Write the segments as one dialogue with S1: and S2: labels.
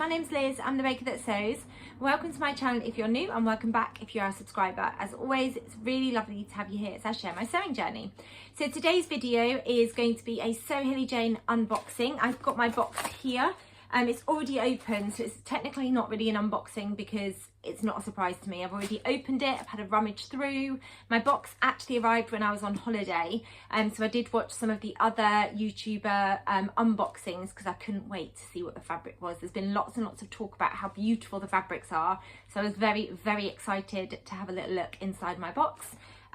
S1: my name's Liz, I'm the baker that sews. Welcome to my channel if you're new, and welcome back if you're a subscriber. As always, it's really lovely to have you here as I share my sewing journey. So today's video is going to be a Sew Hayley Jane unboxing. I've got my box here. It's already open, so it's technically not really an unboxing because it's not a surprise to me. I've already opened it, I've had a rummage through. My box actually arrived when I was on holiday, so I did watch some of the other YouTuber unboxings because I couldn't wait to see what the fabric was. There's been lots and lots of talk about how beautiful the fabrics are, so I was very, very excited to have a little look inside my box.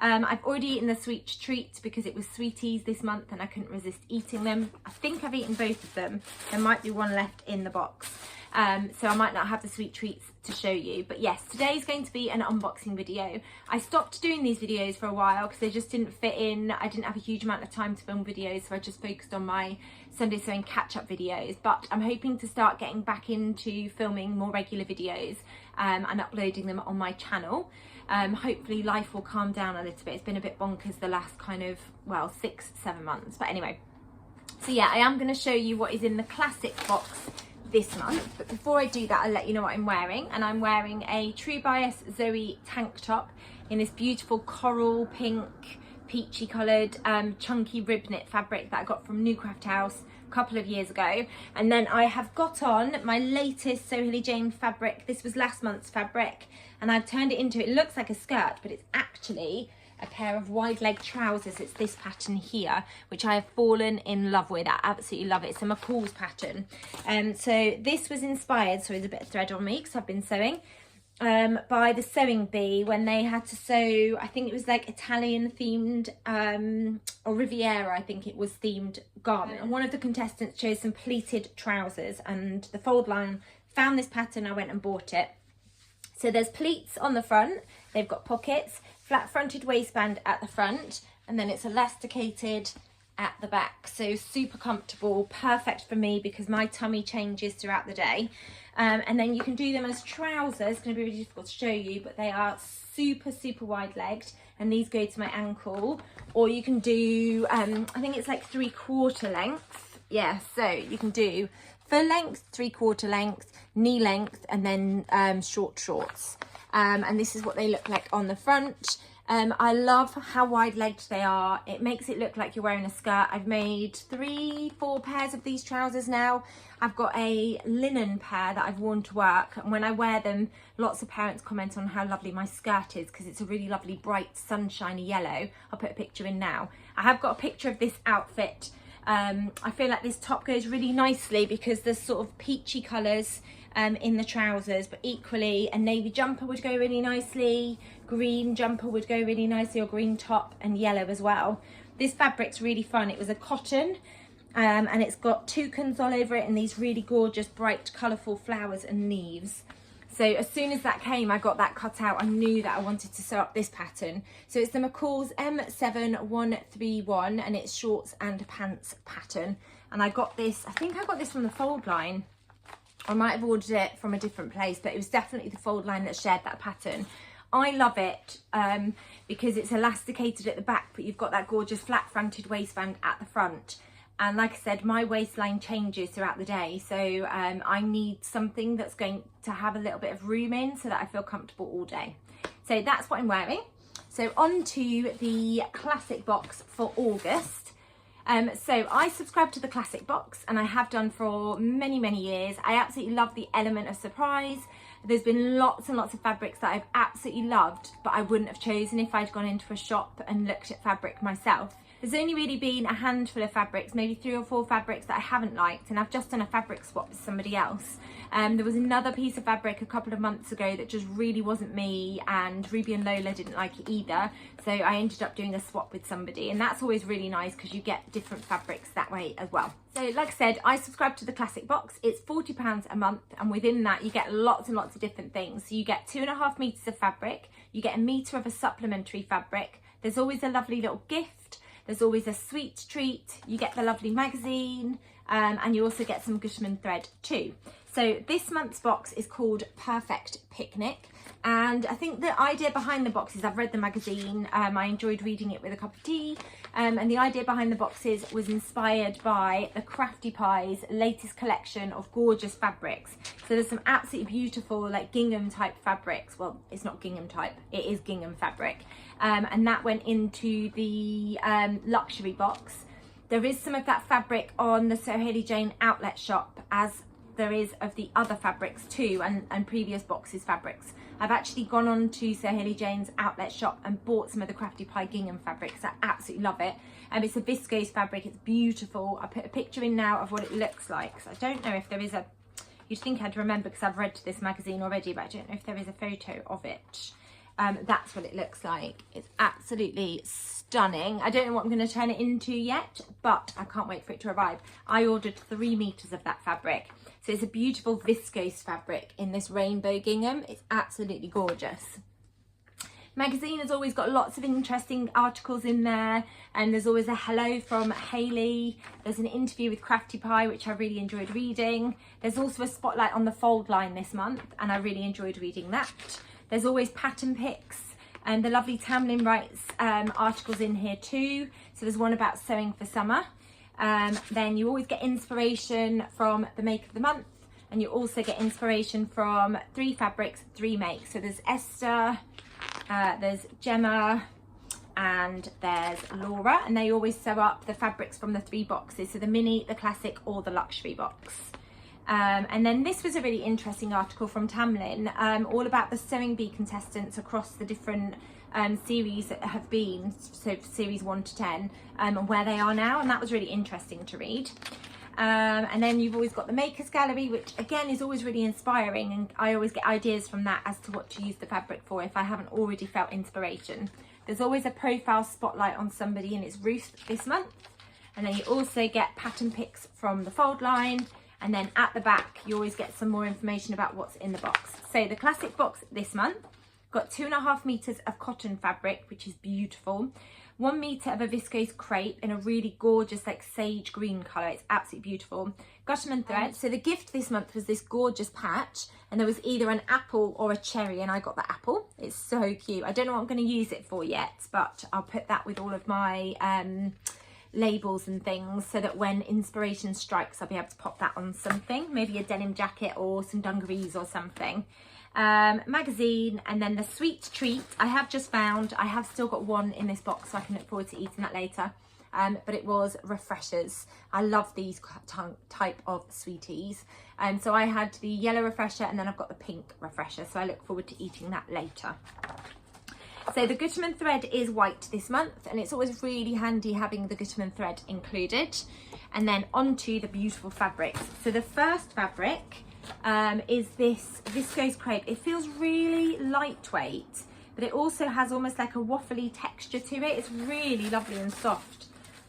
S1: I've already eaten the sweet treat because it was sweeties this month and I couldn't resist eating them. I think I've eaten both of them. There might be one left in the box. So I might not have the sweet treats to show you. But yes, today is going to be an unboxing video. I stopped doing these videos for a while because they just didn't fit in. I didn't have a huge amount of time to film videos, so I just focused on my Sunday sewing catch-up videos. But I'm hoping to start getting back into filming more regular videos and uploading them on my channel. Hopefully life will calm down a little bit. It's been a bit bonkers the last kind of, well, 6-7 months. But anyway, so yeah, I am going to show you what is in the classic box this month. But before I do that, I'll let you know what I'm wearing. And I'm wearing a True Bias Zoe tank top in this beautiful coral pink, peachy coloured, chunky rib knit fabric that I got from New Craft House a couple of years ago. And then I have got on my latest Sew Hayley Jane fabric. This was last month's fabric, and I've turned it into, it looks like a skirt, but it's actually a pair of wide leg trousers. It's this pattern here, which I have fallen in love with. I absolutely love it. It's a McCall's pattern. So this was inspired, so there's a bit of thread on me because I've been sewing, by the Sewing Bee when they had to sew, I think it was like Italian themed, or Riviera, I think it was, themed garment. And one of the contestants chose some pleated trousers, and the fold line found this pattern. I went and bought it. So there's pleats on the front, they've got pockets, flat fronted waistband at the front, and then it's elasticated at the back. So super comfortable, perfect for me because my tummy changes throughout the day. And then you can do them as trousers. It's going to be really difficult to show you, but they are super, super wide legged, and these go to my ankle. Or you can do, I think it's like 3/4 length. Yeah, so you can do full length, 3/4 length, knee length, and then short shorts. And this is what they look like on the front. I love how wide legged they are. It makes it look like you're wearing a skirt. I've made 3-4 pairs of these trousers now. I've got a linen pair that I've worn to work, and when I wear them, lots of parents comment on how lovely my skirt is because it's a really lovely bright sunshiny yellow. I'll put a picture in now. I have got a picture of this outfit. I feel like this top goes really nicely because there's sort of peachy colours in the trousers, but equally a navy jumper would go really nicely, green jumper would go really nicely, or green top and yellow as well. This fabric's really fun. It was a cotton, and it's got toucans all over it and these really gorgeous bright colourful flowers and leaves. So as soon as that came, I got that cut out. I knew that I wanted to sew up this pattern. So it's the McCall's M7131, and it's shorts and pants pattern. And I got this, I think I got this from the fold line. I might have ordered it from a different place, but it was definitely the fold line that shared that pattern. I love it because it's elasticated at the back, but you've got that gorgeous flat fronted waistband at the front. And like I said, my waistline changes throughout the day, so I need something that's going to have a little bit of room in so that I feel comfortable all day. So that's what I'm wearing. So on to the classic box for August. So I subscribe to the classic box, and I have done for many, many years. I absolutely love the element of surprise. There's been lots and lots of fabrics that I've absolutely loved, but I wouldn't have chosen if I'd gone into a shop and looked at fabric myself. There's only really been a handful of fabrics, maybe 3 or 4 fabrics that I haven't liked, and I've just done a fabric swap with somebody else. There was another piece of fabric a couple of months ago that just really wasn't me, and Ruby and Lola didn't like it either, so I ended up doing a swap with somebody, and that's always really nice because you get different fabrics that way as well. So like I said, I subscribe to the classic box. It's £40 a month, and within that you get lots and lots of different things. So you get 2.5 meters of fabric, you get 1 meter of a supplementary fabric, there's always a lovely little gift, there's always a sweet treat, you get the lovely magazine, and you also get some Gushman thread too. So this month's box is called Perfect Picnic, and I think the idea behind the box is I've read the magazine, I enjoyed reading it with a cup of tea, And the idea behind the boxes was inspired by the Crafty Pie's latest collection of gorgeous fabrics. So there's some absolutely beautiful like gingham type fabrics. Well, it's not gingham type, it is gingham fabric. And that went into the luxury box. There is some of that fabric on the Sew Hayley Jane outlet shop, as there is of the other fabrics too, and previous boxes fabrics. I've actually gone on to Sew Hayley Jane's outlet shop and bought some of the Crafty Pie gingham fabrics. I absolutely love it. It's a viscose fabric, it's beautiful. I put a picture in now of what it looks like. So I don't know if there is a, you'd think I'd remember because I've read this magazine already, but I don't know if there is a photo of it. That's what it looks like. It's absolutely stunning. I don't know what I'm going to turn it into yet, but I can't wait for it to arrive. I ordered 3 meters of that fabric. So it's a beautiful viscose fabric in this rainbow gingham. It's absolutely gorgeous. Magazine has always got lots of interesting articles in there, and there's always a hello from Hayley. There's an interview with Crafty Pie, which I really enjoyed reading. There's also a spotlight on the fold line this month, and I really enjoyed reading that. There's always pattern pics, and the lovely Tamlin writes articles in here too. So there's one about sewing for summer. Then you always get inspiration from the make of the month, and you also get inspiration from 3 fabrics, 3 makes. So there's Esther, there's Gemma, and there's Laura, and they always sew up the fabrics from the 3 boxes, so the mini, the classic, or the luxury box. And then this was a really interesting article from Tamlin, all about the sewing bee contestants across the different series that have been, so series 1 to 10, and where they are now, and that was really interesting to read. And then you've always got the Makers Gallery, which again is always really inspiring, and I always get ideas from that as to what to use the fabric for if I haven't already felt inspiration. There's always a profile spotlight on somebody, and it's Ruth this month. And then you also get pattern pics from the fold line, and then at the back you always get some more information about what's in the box. So the classic box this month got 2.5 meters of cotton fabric, which is beautiful. 1 meter of a viscose crepe in a really gorgeous like sage green colour. It's absolutely beautiful. Gutterman thread. So the gift this month was this gorgeous patch, and there was either an apple or a cherry, and I got the apple. It's so cute. I don't know what I'm going to use it for yet, but I'll put that with all of my labels and things, so that when inspiration strikes I'll be able to pop that on something, maybe a denim jacket or some dungarees or something. Magazine, and then the sweet treat I have just found. I have still got 1 in this box, so I can look forward to eating that later. But it was refreshers. I love these type of sweeties, and so I had the yellow refresher, and then I've got the pink refresher, so I look forward to eating that later. So the Gutterman thread is white this month, and it's always really handy having the Gutterman thread included. And then onto the beautiful fabrics. So the first fabric is this viscose crepe. It feels really lightweight, but it also has almost like a waffly texture to it. It's really lovely and soft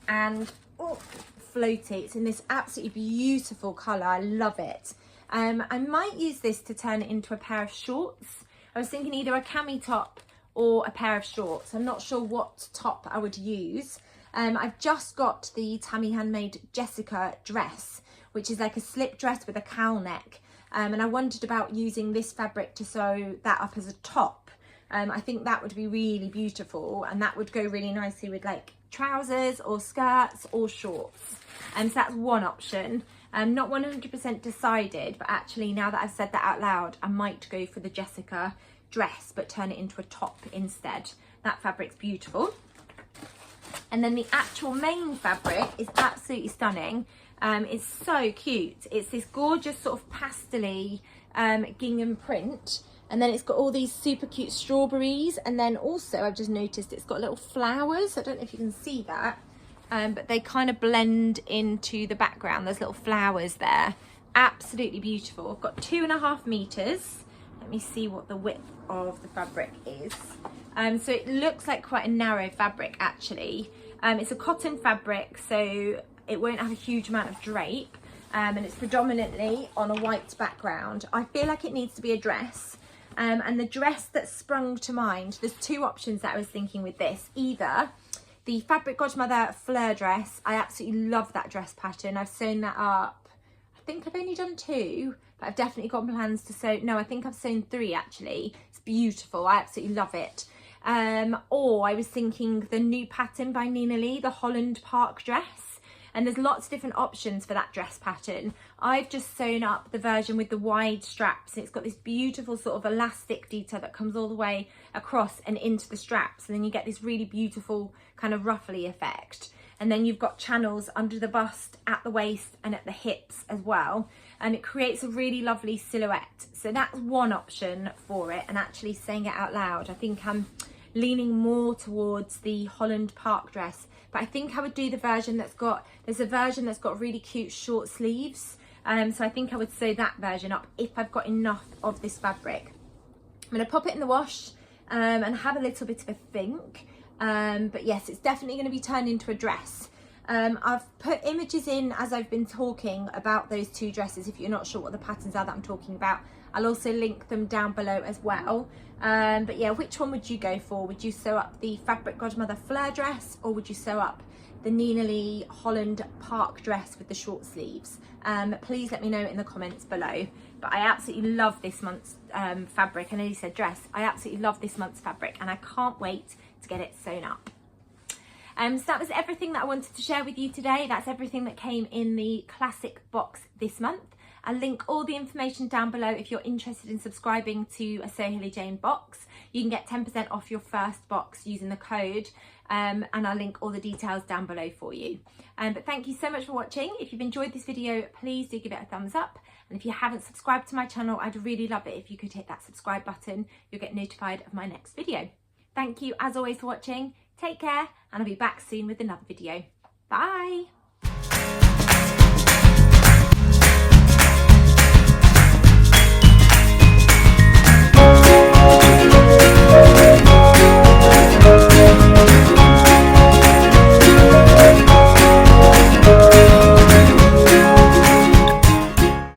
S1: and floaty. It's in this absolutely beautiful colour. I love it. I might use this to turn it into a pair of shorts. I was thinking either a cami top or a pair of shorts. I'm not sure what top I would use. I've just got the Tammy Handmade Jessica dress, which is like a slip dress with a cowl neck. And I wondered about using this fabric to sew that up as a top. I think that would be really beautiful, and that would go really nicely with like trousers or skirts or shorts. So that's one option. I'm not 100% decided, but actually now that I've said that out loud, I might go for the Jessica dress but turn it into a top instead. That fabric's beautiful. And then the actual main fabric is absolutely stunning. It's so cute. It's this gorgeous sort of pastel-y gingham print, and then it's got all these super cute strawberries, and then also I've just noticed it's got little flowers. I don't know if you can see that, but they kind of blend into the background. There's little flowers there. Absolutely beautiful. I've got 2.5 meters. Let me see what the width of the fabric is. So it looks like quite a narrow fabric actually. It's a cotton fabric, so it won't have a huge amount of drape, and it's predominantly on a white background. I feel like it needs to be a dress, and the dress that sprung to mind, there's 2 options that I was thinking with this. Either the Fabric Godmother fleur dress. I absolutely love that dress pattern. I've sewn that up. I think I've only done 2, but I've definitely got plans to sew. No, I think I've sewn 3 actually. It's beautiful. I absolutely love it. or I was thinking the new pattern by Nina Lee, the Holland Park dress. And there's lots of different options for that dress pattern. I've just sewn up the version with the wide straps. It's got this beautiful sort of elastic detail that comes all the way across and into the straps. And then you get this really beautiful kind of ruffly effect. And then you've got channels under the bust, at the waist and at the hips as well. And it creates a really lovely silhouette. So that's one option for it. And actually saying it out loud, I think I'm leaning more towards the Holland Park dress. But I think I would do the version that's got, there's a version that's got really cute short sleeves. So I think I would sew that version up if I've got enough of this fabric. I'm going to pop it in the wash and have a little bit of a think. But yes, it's definitely going to be turned into a dress. I've put images in as I've been talking about those two dresses. If you're not sure what the patterns are that I'm talking about, I'll also link them down below as well. But yeah, which one would you go for? Would you sew up the Fabric Godmother flare dress, or would you sew up the Nina Lee Holland Park dress with the short sleeves? Please let me know in the comments below. But I absolutely love this month's fabric. I know you said dress. I absolutely love this month's fabric, and I can't wait to get it sewn up. So that was everything that I wanted to share with you today. That's everything that came in the classic box this month. I'll link all the information down below if you're interested in subscribing to a Sew Hayley Jane box. You can get 10% off your first box using the code, and I'll link all the details down below for you. But thank you so much for watching. If you've enjoyed this video, please do give it a thumbs up. And if you haven't subscribed to my channel, I'd really love it if you could hit that subscribe button. You'll get notified of my next video. Thank you as always for watching. Take care, and I'll be back soon with another video. Bye.